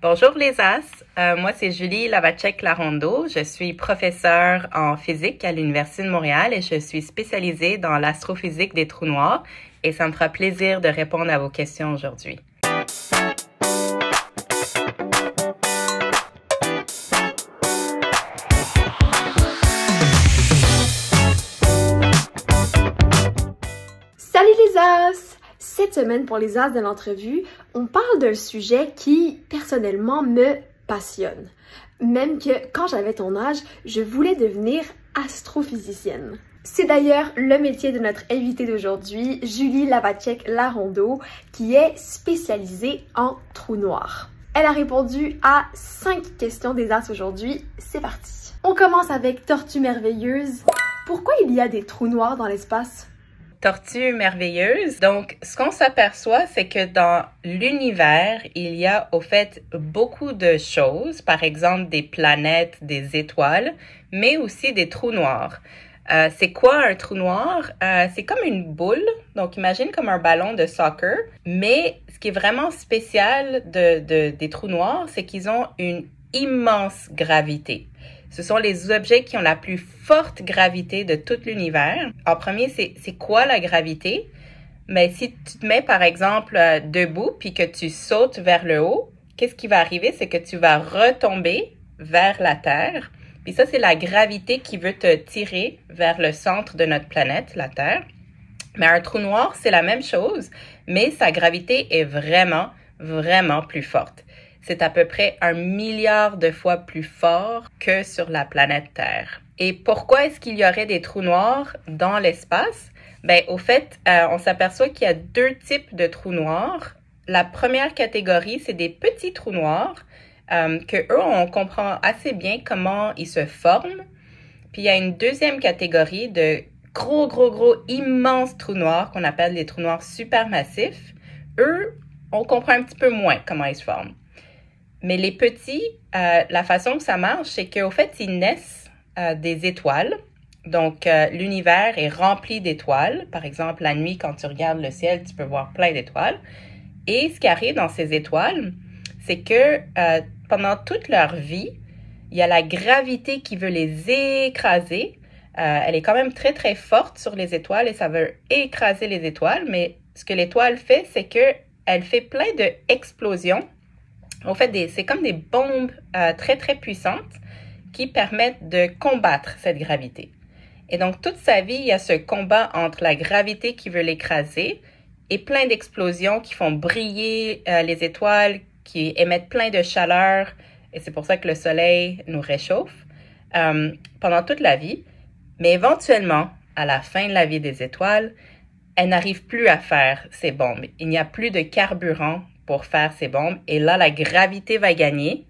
Bonjour les As, moi c'est Julie Lavacek-Larando, je suis professeure en physique à l'Université de Montréal et je suis spécialisée dans l'astrophysique des trous noirs et ça me fera plaisir de répondre à vos questions aujourd'hui. Salut les As! Cette semaine, pour les As de l'entrevue, on parle d'un sujet qui, personnellement, me passionne. Même que, quand j'avais ton âge, je voulais devenir astrophysicienne. C'est d'ailleurs le métier de notre invitée d'aujourd'hui, Julie Lavacek-Larando, qui est spécialisée en trous noirs. Elle a répondu à 5 questions des As aujourd'hui. C'est parti! On commence avec Tortue merveilleuse. Pourquoi il y a des trous noirs dans l'espace? Tortue merveilleuse. Donc, ce qu'on s'aperçoit, c'est que dans l'univers, il y a au fait beaucoup de choses, par exemple des planètes, des étoiles, mais aussi des trous noirs. C'est quoi un trou noir? C'est comme une boule, donc imagine comme un ballon de soccer, mais ce qui est vraiment spécial des trous noirs, c'est qu'ils ont une immense gravité. Ce sont les objets qui ont la plus forte gravité de tout l'univers. En premier, c'est quoi la gravité? Mais si tu te mets, par exemple, debout puis que tu sautes vers le haut, qu'est-ce qui va arriver? C'est que tu vas retomber vers la Terre. Puis ça, c'est la gravité qui veut te tirer vers le centre de notre planète, la Terre. Mais un trou noir, c'est la même chose, mais sa gravité est vraiment, vraiment plus forte. C'est à peu près 1 milliard de fois plus fort que sur la planète Terre. Et pourquoi est-ce qu'il y aurait des trous noirs dans l'espace? Ben, au fait, on s'aperçoit qu'il y a 2 types de trous noirs. La première catégorie, c'est des petits trous noirs que eux, on comprend assez bien comment ils se forment. Puis il y a une deuxième catégorie de gros, immenses trous noirs qu'on appelle les trous noirs supermassifs. Eux, on comprend un petit peu moins comment ils se forment. Mais les petits, la façon que ça marche, c'est qu'au fait, ils naissent des étoiles. Donc, l'univers est rempli d'étoiles. Par exemple, la nuit, quand tu regardes le ciel, tu peux voir plein d'étoiles. Et ce qui arrive dans ces étoiles, c'est que pendant toute leur vie, il y a la gravité qui veut les écraser. Elle est quand même très, très forte sur les étoiles et ça veut écraser les étoiles. Mais ce que l'étoile fait, c'est qu'elle fait plein d'explosions. En fait, c'est comme des bombes très, très puissantes qui permettent de combattre cette gravité. Et donc, toute sa vie, il y a ce combat entre la gravité qui veut l'écraser et plein d'explosions qui font briller les étoiles, qui émettent plein de chaleur. Et c'est pour ça que le soleil nous réchauffe pendant toute la vie. Mais éventuellement, à la fin de la vie des étoiles, elles n'arrivent plus à faire ces bombes. Il n'y a plus de carburant pour faire ces bombes. Et là, la gravité va gagner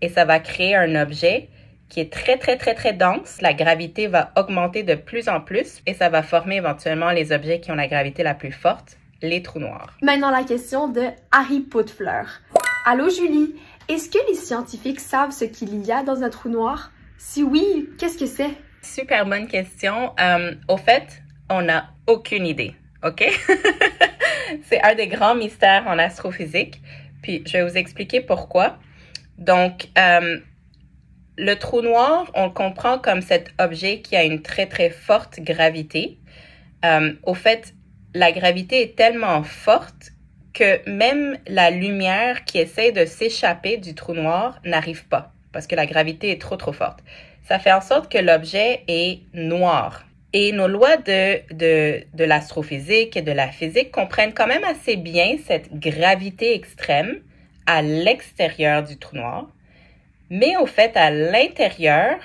et ça va créer un objet qui est très, très, très, très dense. La gravité va augmenter de plus en plus et ça va former éventuellement les objets qui ont la gravité la plus forte, les trous noirs. Maintenant, la question de Harry Potefleur. Allô Julie, est-ce que les scientifiques savent ce qu'il y a dans un trou noir? Si oui, qu'est-ce que c'est? Super bonne question. Au fait, on n'a aucune idée, OK? C'est un des grands mystères en astrophysique. Puis, je vais vous expliquer pourquoi. Donc, le trou noir, on le comprend comme cet objet qui a une très, très forte gravité. Au fait, la gravité est tellement forte que même la lumière qui essaie de s'échapper du trou noir n'arrive pas parce que la gravité est trop, trop forte. Ça fait en sorte que l'objet est noir. Et nos lois de l'astrophysique et de la physique comprennent quand même assez bien cette gravité extrême à l'extérieur du trou noir. Mais au fait, à l'intérieur,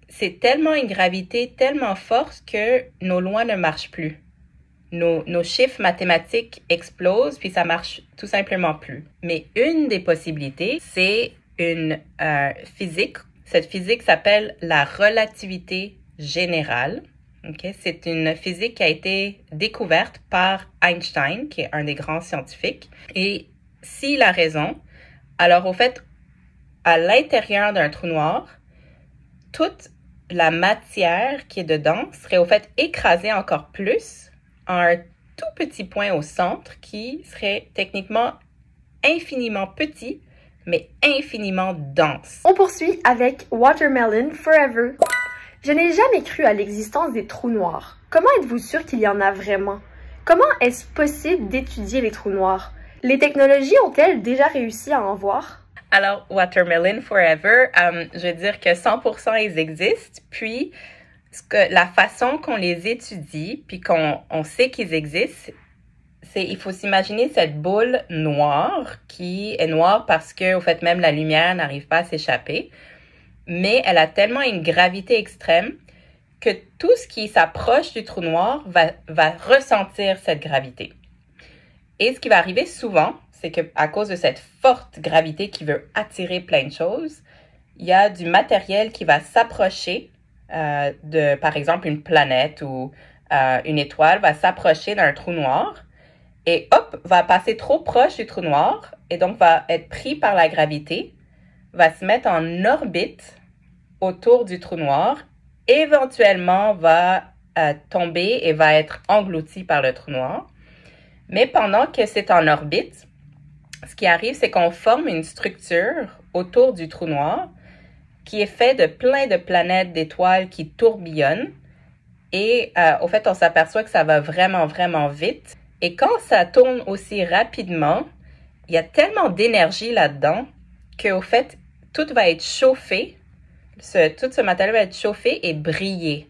c'est tellement une gravité tellement forte que nos lois ne marchent plus. Nos chiffres mathématiques explosent, puis ça marche tout simplement plus. Mais une des possibilités, c'est une physique. Cette physique s'appelle la relativité générale. Okay? C'est une physique qui a été découverte par Einstein, qui est un des grands scientifiques. Et s'il a raison, alors au fait, à l'intérieur d'un trou noir, toute la matière qui est dedans serait au fait écrasée encore plus en un tout petit point au centre qui serait techniquement infiniment petit, mais infiniment dense. On poursuit avec Watermelon Forever. Je n'ai jamais cru à l'existence des trous noirs. Comment êtes-vous sûr qu'il y en a vraiment? Comment est-ce possible d'étudier les trous noirs? Les technologies ont-elles déjà réussi à en voir? Alors, Watermelon Forever, je veux dire que 100% ils existent, puis la façon qu'on les étudie, puis qu'on sait qu'ils existent, il faut s'imaginer cette boule noire qui est noire parce que, au fait, même la lumière n'arrive pas à s'échapper, mais elle a tellement une gravité extrême que tout ce qui s'approche du trou noir va ressentir cette gravité. Et ce qui va arriver souvent, c'est qu'à cause de cette forte gravité qui veut attirer plein de choses, il y a du matériel qui va s'approcher de, par exemple, une planète ou une étoile va s'approcher d'un trou noir et hop, va passer trop proche du trou noir et donc va être pris par la gravité, va se mettre en orbite autour du trou noir, éventuellement va tomber et va être englouti par le trou noir. Mais pendant que c'est en orbite, ce qui arrive, c'est qu'on forme une structure autour du trou noir qui est fait de plein de planètes, d'étoiles qui tourbillonnent. Et au fait, on s'aperçoit que ça va vraiment, vraiment vite. Et quand ça tourne aussi rapidement, il y a tellement d'énergie là-dedans qu'au fait, tout va être chauffé. Tout ce matériel va être chauffé et briller.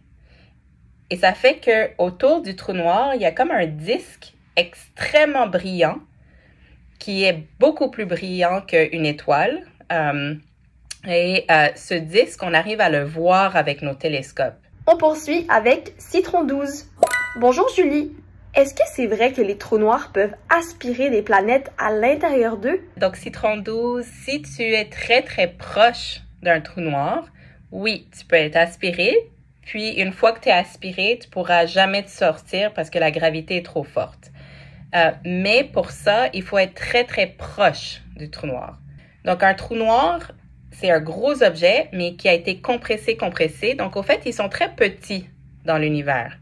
Et ça fait que autour du trou noir, il y a comme un disque extrêmement brillant qui est beaucoup plus brillant qu'une étoile. Ce disque, on arrive à le voir avec nos télescopes. On poursuit avec Citron 12. Bonjour Julie. Est-ce que c'est vrai que les trous noirs peuvent aspirer des planètes à l'intérieur d'eux? Donc, Citron 12, si tu es très, très proche d'un trou noir, oui, tu peux être aspiré. Puis, une fois que tu es aspiré, tu pourras jamais te sortir parce que la gravité est trop forte. Mais pour ça, il faut être très, très proche du trou noir. Donc, un trou noir, c'est un gros objet, mais qui a été compressé. Donc, au fait, ils sont très petits dans l'univers.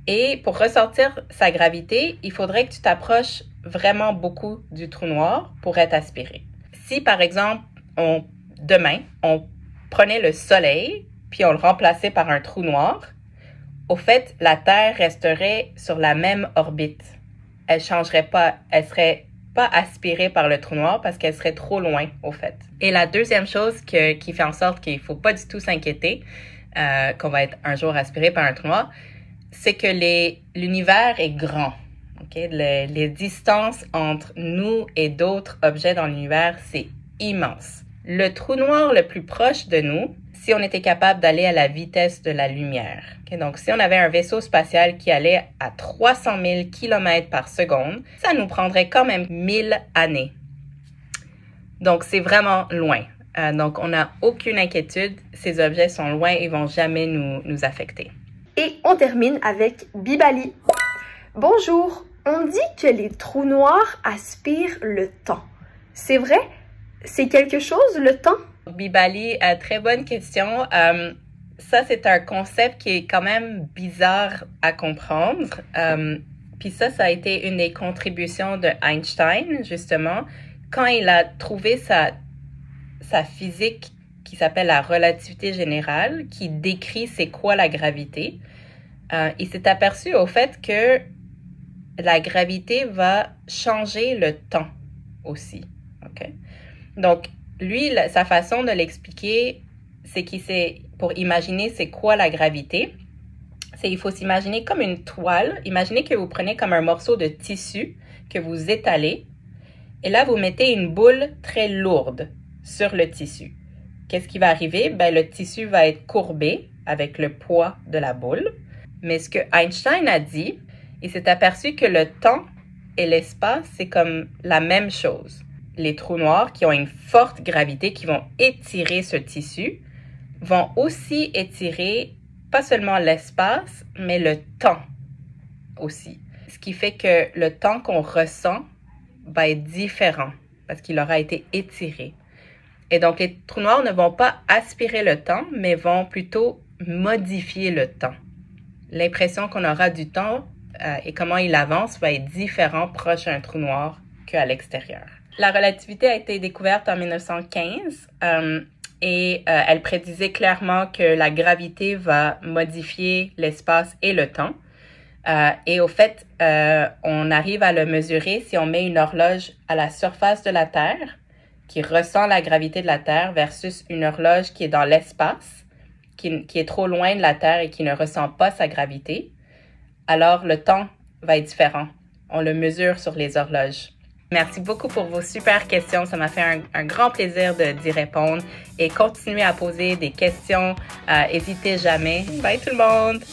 Et pour ressortir sa gravité, il faudrait que tu t'approches vraiment beaucoup du trou noir pour être aspiré. Si, par exemple, demain, on prenait le Soleil, puis on le remplaçait par un trou noir, au fait, la Terre resterait sur la même orbite. Elle changerait pas, elle serait pas aspirée par le trou noir parce qu'elle serait trop loin, au fait. Et la deuxième chose qui fait en sorte qu'il faut pas du tout s'inquiéter qu'on va être un jour aspiré par un trou noir, c'est que l'univers est grand. Okay? Les distances entre nous et d'autres objets dans l'univers, c'est immense. Le trou noir le plus proche de nous, si on était capable d'aller à la vitesse de la lumière. Okay? Donc, si on avait un vaisseau spatial qui allait à 300 000 km par seconde, ça nous prendrait quand même 1000 années. Donc, c'est vraiment loin. Donc, on n'a aucune inquiétude. Ces objets sont loin et vont jamais nous affecter. Et on termine avec Bibali. Bonjour, on dit que les trous noirs aspirent le temps. C'est vrai? C'est quelque chose, le temps? Bibali, très bonne question. Ça, c'est un concept qui est quand même bizarre à comprendre. Puis ça a été une des contributions de Einstein, justement, quand il a trouvé sa physique qui s'appelle la relativité générale, qui décrit c'est quoi la gravité. Il s'est aperçu au fait que la gravité va changer le temps aussi. Okay? Donc, lui, sa façon de l'expliquer, c'est pour imaginer c'est quoi la gravité, il faut s'imaginer comme une toile. Imaginez que vous prenez comme un morceau de tissu que vous étalez, et là, vous mettez une boule très lourde sur le tissu. Qu'est-ce qui va arriver? Ben, le tissu va être courbé avec le poids de la boule. Mais ce que Einstein a dit, il s'est aperçu que le temps et l'espace, c'est comme la même chose. Les trous noirs qui ont une forte gravité, qui vont étirer ce tissu, vont aussi étirer pas seulement l'espace, mais le temps aussi. Ce qui fait que le temps qu'on ressent va être différent parce qu'il aura été étiré. Et donc, les trous noirs ne vont pas aspirer le temps, mais vont plutôt modifier le temps. L'impression qu'on aura du temps et comment il avance va être différent proche d'un trou noir qu'à l'extérieur. La relativité a été découverte en 1915 et elle prédisait clairement que la gravité va modifier l'espace et le temps. Et au fait, on arrive à le mesurer si on met une horloge à la surface de la Terre qui ressent la gravité de la Terre versus une horloge qui est dans l'espace, qui est trop loin de la Terre et qui ne ressent pas sa gravité. Alors, le temps va être différent. On le mesure sur les horloges. Merci beaucoup pour vos super questions. Ça m'a fait un grand plaisir d'y répondre. Et continuez à poser des questions. N'hésitez jamais. Bye tout le monde!